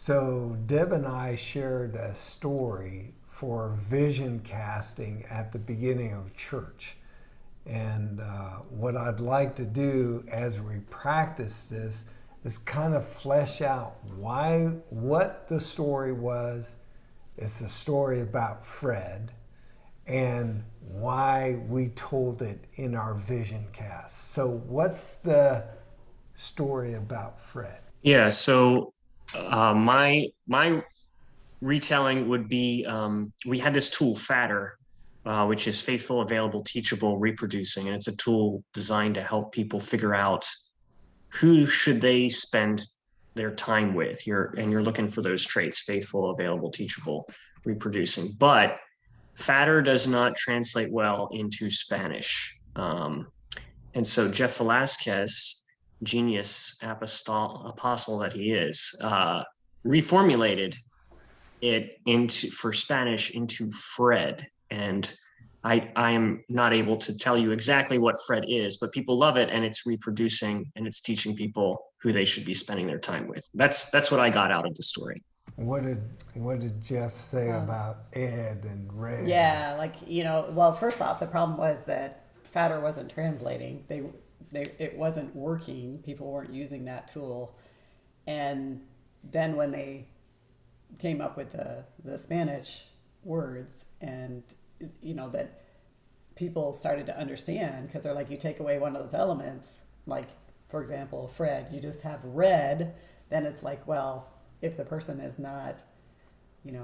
So Deb and I shared a story for vision casting at the beginning of church. And what I'd like to do as we practice this is kind of flesh out what the story was. It's a story about Fred and why we told it in our vision cast. So what's the story about Fred? Yeah, so my retelling would be we had this tool, Fatter, which is faithful, available, teachable, reproducing, and it's a tool designed to help people figure out who should they spend their time with. You're looking for those traits: faithful, available, teachable, reproducing. But Fatter does not translate well into Spanish. And so Jeff Velasquez, genius apostle that he is, reformulated it into for Spanish into Fred. And I am not able to tell you exactly what Fred is, but people love it, and it's reproducing and it's teaching people who they should be spending their time with. That's what I got out of the story. What did what did Jeff say about Ed and Red? Yeah, like, well, first off, the problem was that Fatter wasn't translating. It wasn't working. People weren't using that tool. And then when they came up with the Spanish words, and that people started to understand, because they're like, you take away one of those elements, like, for example, Fred, you just have red, then it's like, well, if the person is not,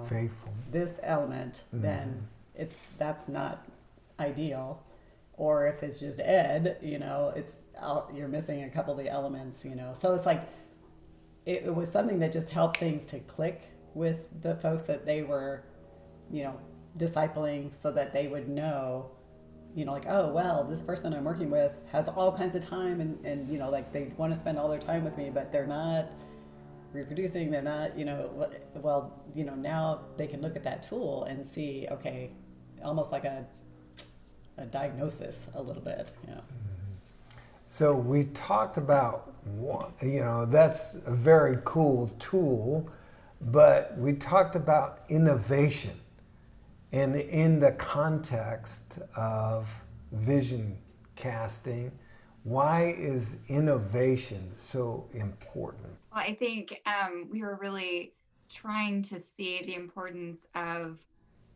Faithful. this element, then that's not ideal. Or if it's just Ed, you're missing a couple of the elements, So it's like, it was something that just helped things to click with the folks that they were, discipling, so that they would know, like, oh, well, this person I'm working with has all kinds of time, and like, they want to spend all their time with me, but they're not reproducing, they're not, well, now they can look at that tool and see, okay, almost like a diagnosis a little bit. So we talked about, that's a very cool tool, but we talked about innovation. And in the context of vision casting, why is innovation so important? Well, I think we were really trying to see the importance of,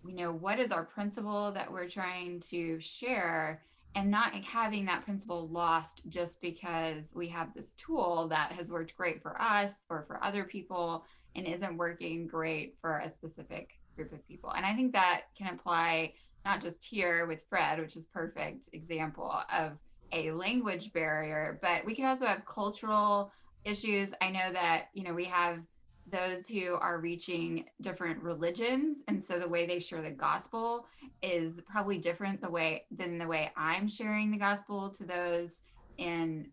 what is our principle that we're trying to share, and not having that principle lost just because we have this tool that has worked great for us or for other people and isn't working great for a specific group of people. And I think that can apply not just here with Fred, which is perfect example of a language barrier, but we can also have cultural issues. I know that, we have those who are reaching different religions, and so the way they share the gospel is probably different than the way I'm sharing the gospel to those in,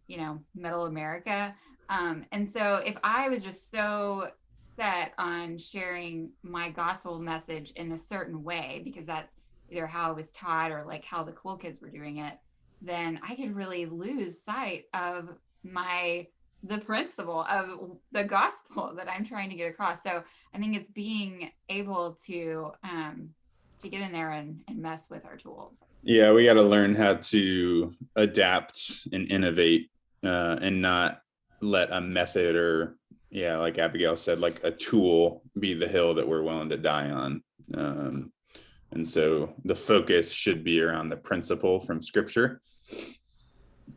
middle America. And so if I was just so set on sharing my gospel message in a certain way, because that's either how I was taught or like how the cool kids were doing it, then I could really lose sight of the principle of the gospel that I'm trying to get across. So I think it's being able to get in there and mess with our tools. Yeah, we got to learn how to adapt and innovate, and not let a method or, like Abigail said, like a tool be the hill that we're willing to die on. And so the focus should be around the principle from Scripture,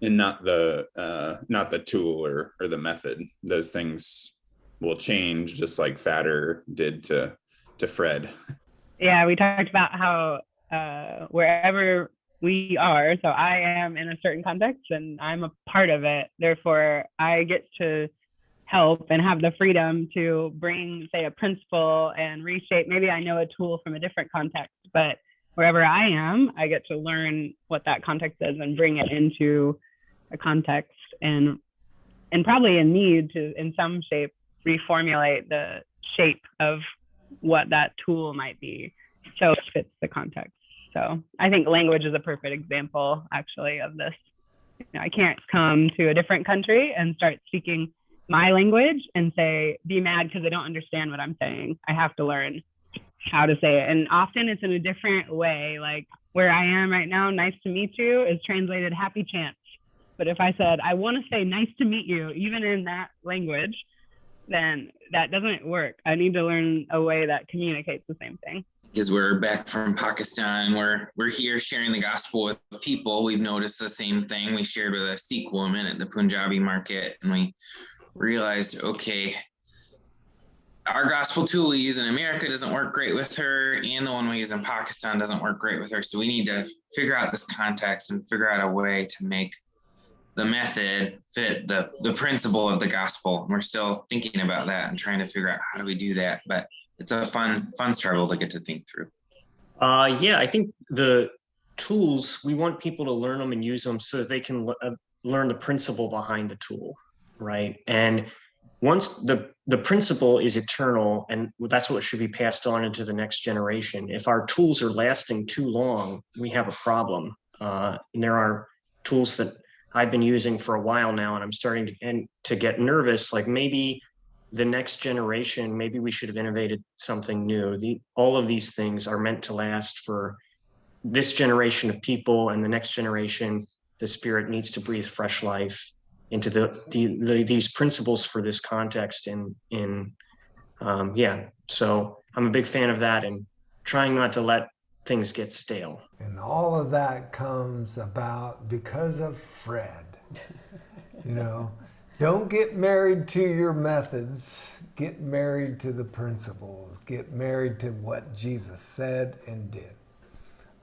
and not the tool or the method. Those things will change, just like Fatter did to Fred. Yeah, we talked about how wherever we are, so I am in a certain context and I'm a part of it. Therefore, I get to help and have the freedom to bring, say, a principle and reshape. Maybe I know a tool from a different context, but wherever I am, I get to learn what that context is and bring it into a context, and probably a need to, in some shape, reformulate the shape of what that tool might be so it fits the context. So I think language is a perfect example, actually, of this. I can't come to a different country and start speaking my language and say, be mad because I don't understand what I'm saying. I have to learn how to say it. And often it's in a different way. Like where I am right now, nice to meet you is translated happy chance. But if I said, I want to say nice to meet you, even in that language, then that doesn't work. I need to learn a way that communicates the same thing. Because we're back from Pakistan, we're here sharing the gospel with people. We've noticed the same thing. We shared with a Sikh woman at the Punjabi market, and we realized, okay, our gospel tool we use in America doesn't work great with her, and the one we use in Pakistan doesn't work great with her. So we need to figure out this context and figure out a way to make the method fit the principle of the gospel. And we're still thinking about that and trying to figure out how do we do that. But it's a fun struggle to get to think through. Yeah, I think the tools, we want people to learn them and use them so that they can learn the principle behind the tool, right? And once the principle is eternal, and that's what should be passed on into the next generation. If our tools are lasting too long, we have a problem. And there are tools that I've been using for a while now, and I'm starting to get nervous, like maybe the next generation, maybe we should have innovated something new. All of these things are meant to last for this generation of people, and the next generation, the Spirit needs to breathe fresh life into these principles for this context. So I'm a big fan of that and trying not to let things get stale. And all of that comes about because of Fred. You know, don't get married to your methods, get married to the principles, get married to what Jesus said and did.